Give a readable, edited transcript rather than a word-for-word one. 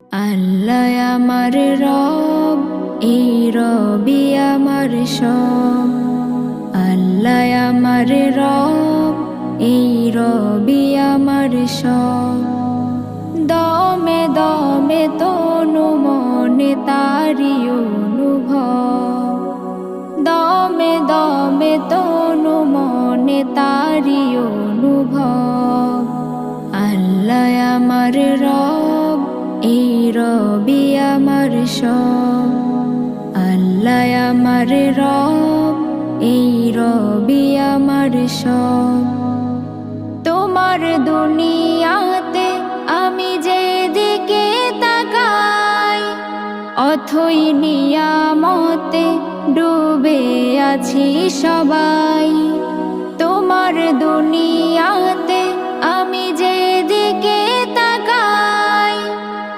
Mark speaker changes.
Speaker 1: আল্লাহ আমার রব, এই রবি আমার সব। আল্লাহ আমার রব, এই রবি আমার সব। দমে দমে তনু মনে তারি অনুভব, দমে দমে তনু মনে তারি অনুভব। আল্লাহ আমার রব, এই রবি আমার সব। আল্লাহ আমার রব, এই রবি আমার সব। তোমার দুনিয়াতে আমি যেদিকে তাকাই, অথই নিয়ামতে ডুবে আছি সবাই। তোমার দুনিয়াতে